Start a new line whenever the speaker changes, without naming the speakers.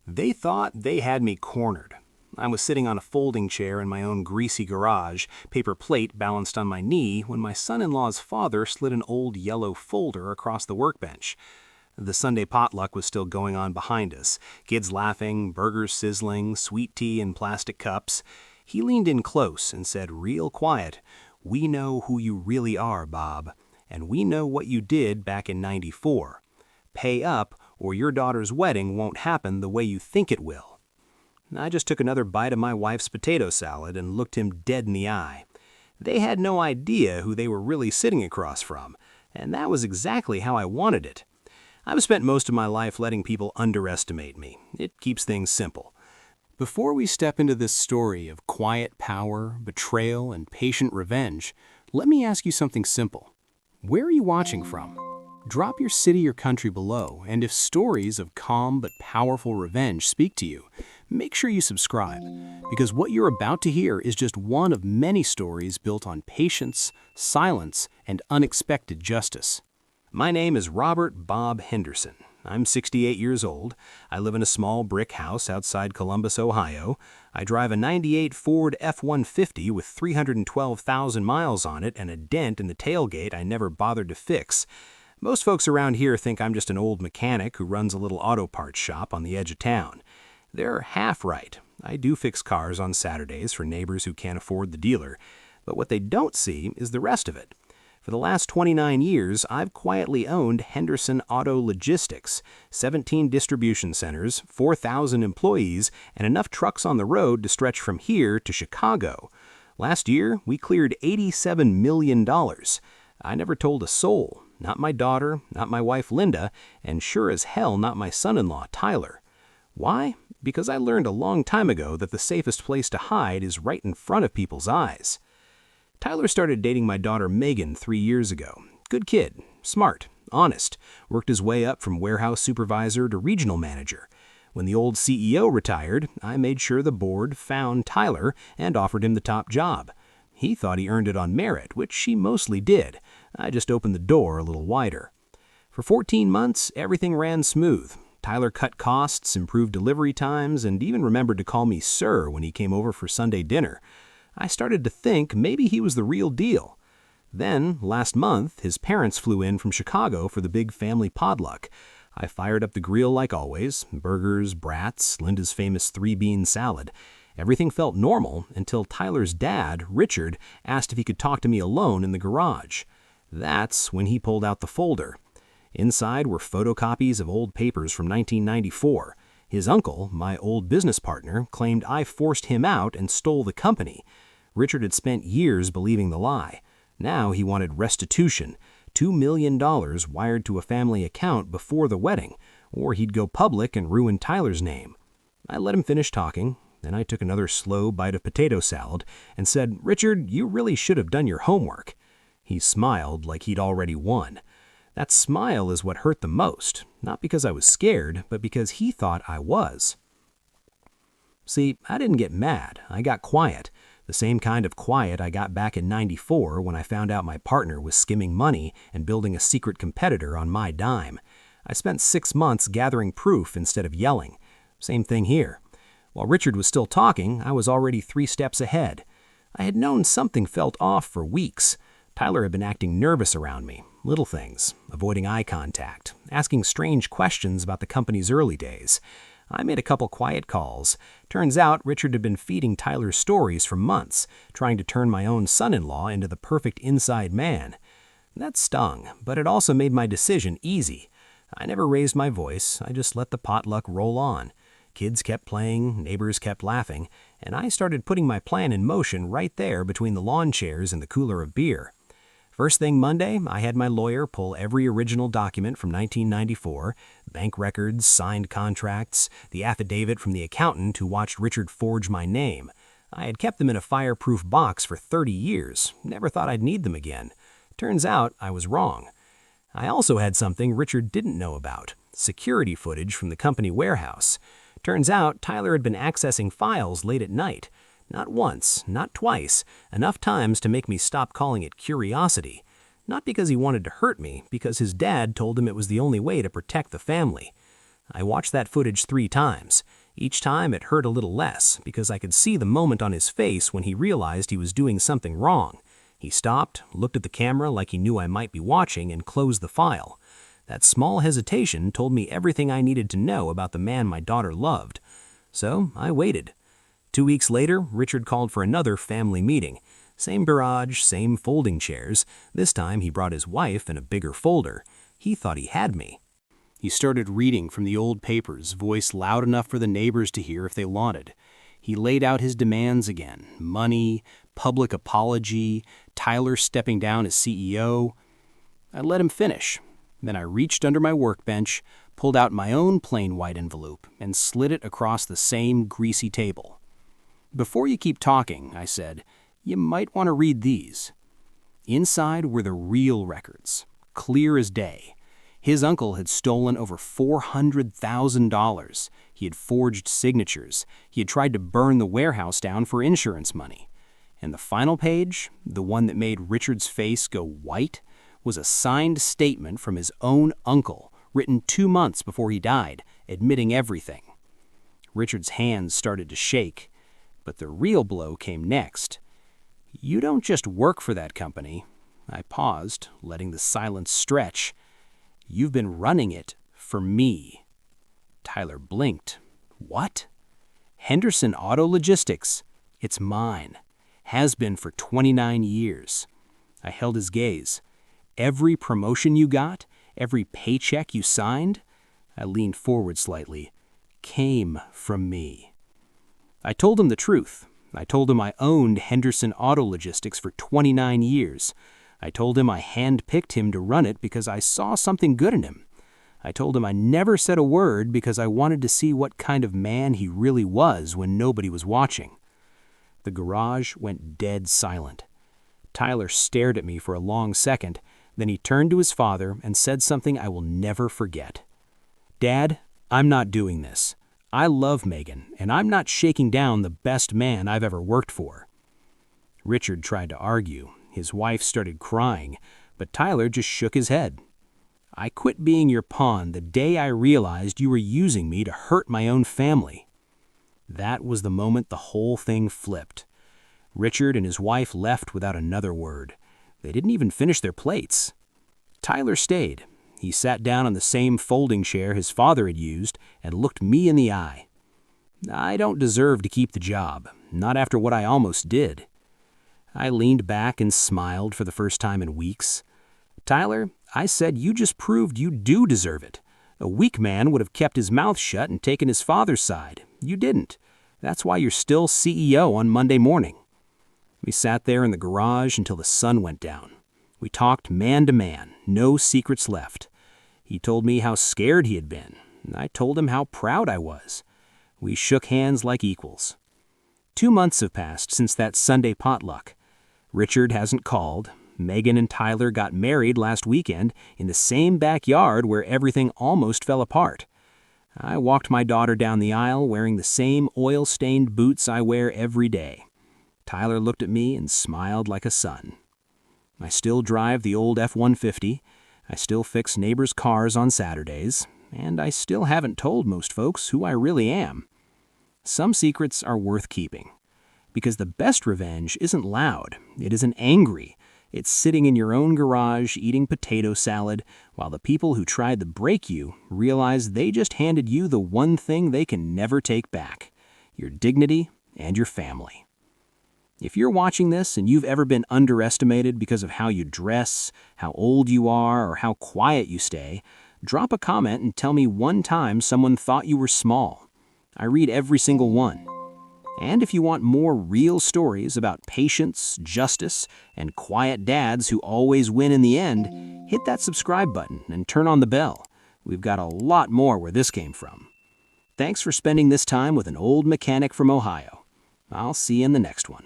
They thought they had me cornered. I was sitting on a folding chair in my own greasy garage, paper plate balanced on my knee, when my son-in-law's father slid an old yellow folder across the workbench. The Sunday potluck was still going on behind us, kids laughing, burgers sizzling, sweet tea in plastic cups. He leaned in close and said real quiet, "We know who you really are, Bob, and we know what you did back in '94. Pay up, or your daughter's wedding won't happen the way you think it will." I just took another bite of my wife's potato salad and looked him dead in the eye. They had no idea who they were really sitting across from, and that was exactly how I wanted it. I've spent most of my life letting people underestimate me. It keeps things simple. Before we step into this story of quiet power, betrayal, and patient revenge, let me ask you something simple. Where are you watching from? Drop your city or country below, and if stories of calm but powerful revenge speak to you, make sure you subscribe, because what you're about to hear is just one of many stories built on patience, silence, and unexpected justice. My name is Robert Bob Henderson. I'm 68 years old. I live in a small brick house outside Columbus, Ohio. I drive a '98 Ford F-150 with 312,000 miles on it and a dent in the tailgate I never bothered to fix. Most folks around here think I'm just an old mechanic who runs a little auto parts shop on the edge of town. They're half right. I do fix cars on Saturdays for neighbors who can't afford the dealer. But what they don't see is the rest of it. For the last 29 years, I've quietly owned Henderson Auto Logistics, 17 distribution centers, 4,000 employees, and enough trucks on the road to stretch from here to Chicago. Last year, we cleared $87 million. I never told a soul, not my daughter, not my wife Linda, and sure as hell not my son-in-law Tyler. Why? Because I learned a long time ago that the safest place to hide is right in front of people's eyes. Tyler started dating my daughter Megan 3 years ago. Good kid, smart, honest, worked his way up from warehouse supervisor to regional manager. When the old CEO retired, I made sure the board found Tyler and offered him the top job. He thought he earned it on merit, which she mostly did. I just opened the door a little wider. For 14 months, everything ran smooth. Tyler cut costs, improved delivery times, and even remembered to call me sir when he came over for Sunday dinner. I started to think maybe he was the real deal. Then, last month, his parents flew in from Chicago for the big family potluck. I fired up the grill like always, burgers, brats, Linda's famous 3-bean salad. Everything felt normal until Tyler's dad, Richard, asked if he could talk to me alone in the garage. That's when he pulled out the folder. Inside were photocopies of old papers from 1994. His uncle, my old business partner, claimed I forced him out and stole the company. Richard had spent years believing the lie. Now he wanted restitution, $2 million wired to a family account before the wedding, or he'd go public and ruin Tyler's name. I let him finish talking. Then I took another slow bite of potato salad and said, "Richard, you really should have done your homework." He smiled like he'd already won. That smile is what hurt the most, not because I was scared, but because he thought I was. See, I didn't get mad. I got quiet. The same kind of quiet I got back in '94 when I found out my partner was skimming money and building a secret competitor on my dime. I spent 6 months gathering proof instead of yelling. Same thing here. While Richard was still talking, I was already 3 steps ahead. I had known something felt off for weeks. Tyler had been acting nervous around me. Little things, avoiding eye contact, asking strange questions about the company's early days. I made a couple quiet calls. Turns out Richard had been feeding Tyler's stories for months, trying to turn my own son-in-law into the perfect inside man. That stung, but it also made my decision easy. I never raised my voice. I just let the potluck roll on. Kids kept playing, neighbors kept laughing, and I started putting my plan in motion right there between the lawn chairs and the cooler of beer. First thing Monday, I had my lawyer pull every original document from 1994, bank records, signed contracts, the affidavit from the accountant who watched Richard forge my name. I had kept them in a fireproof box for 30 years, never thought I'd need them again. Turns out I was wrong. I also had something Richard didn't know about, security footage from the company warehouse. Turns out Tyler had been accessing files late at night. Not once, not twice, enough times to make me stop calling it curiosity. Not because he wanted to hurt me, because his dad told him it was the only way to protect the family. I watched that footage 3 times. Each time it hurt a little less because I could see the moment on his face when he realized he was doing something wrong. He stopped, looked at the camera like he knew I might be watching, and closed the file. That small hesitation told me everything I needed to know about the man my daughter loved. So I waited. 2 weeks later, Richard called for another family meeting. Same garage, same folding chairs. This time he brought his wife and a bigger folder. He thought he had me. He started reading from the old papers, voice loud enough for the neighbors to hear if they wanted. He laid out his demands again: money, public apology, Tyler stepping down as CEO. I let him finish. Then I reached under my workbench, pulled out my own plain white envelope, and slid it across the same greasy table. "Before you keep talking," I said, "you might want to read these." Inside were the real records, clear as day. His uncle had stolen over $400,000. He had forged signatures. He had tried to burn the warehouse down for insurance money. And the final page, the one that made Richard's face go white, was a signed statement from his own uncle, written 2 months before he died, admitting everything. Richard's hands started to shake, but the real blow came next. "You don't just work for that company." I paused, letting the silence stretch. "You've been running it for me." Tyler blinked. "What?" "Henderson Auto Logistics. It's mine. Has been for 29 years. I held his gaze. "Every promotion you got, every paycheck you signed," I leaned forward slightly, "came from me." I told him the truth. I told him I owned Henderson Auto Logistics for 29 years. I told him I handpicked him to run it because I saw something good in him. I told him I never said a word because I wanted to see what kind of man he really was when nobody was watching. The garage went dead silent. Tyler stared at me for a long second, then he turned to his father and said something I will never forget. "Dad, I'm not doing this. I love Megan, and I'm not shaking down the best man I've ever worked for." Richard tried to argue. His wife started crying, but Tyler just shook his head. "I quit being your pawn the day I realized you were using me to hurt my own family." That was the moment the whole thing flipped. Richard and his wife left without another word. They didn't even finish their plates. Tyler stayed. He sat down on the same folding chair his father had used and looked me in the eye. "I don't deserve to keep the job, not after what I almost did." I leaned back and smiled for the first time in weeks. "Tyler, I said you just proved you do deserve it. A weak man would have kept his mouth shut and taken his father's side. You didn't. That's why you're still CEO on Monday morning." We sat there in the garage until the sun went down. We talked man to man, no secrets left. He told me how scared he had been, and I told him how proud I was. We shook hands like equals. 2 months have passed since that Sunday potluck. Richard hasn't called. Megan and Tyler got married last weekend in the same backyard where everything almost fell apart. I walked my daughter down the aisle wearing the same oil-stained boots I wear every day. Tyler looked at me and smiled like a son. I still drive the old F-150. I still fix neighbors' cars on Saturdays. And I still haven't told most folks who I really am. Some secrets are worth keeping. Because the best revenge isn't loud. It isn't angry. It's sitting in your own garage eating potato salad while the people who tried to break you realize they just handed you the one thing they can never take back: your dignity and your family. If you're watching this and you've ever been underestimated because of how you dress, how old you are, or how quiet you stay, drop a comment and tell me one time someone thought you were small. I read every single one. And if you want more real stories about patience, justice, and quiet dads who always win in the end, hit that subscribe button and turn on the bell. We've got a lot more where this came from. Thanks for spending this time with an old mechanic from Ohio. I'll see you in the next one.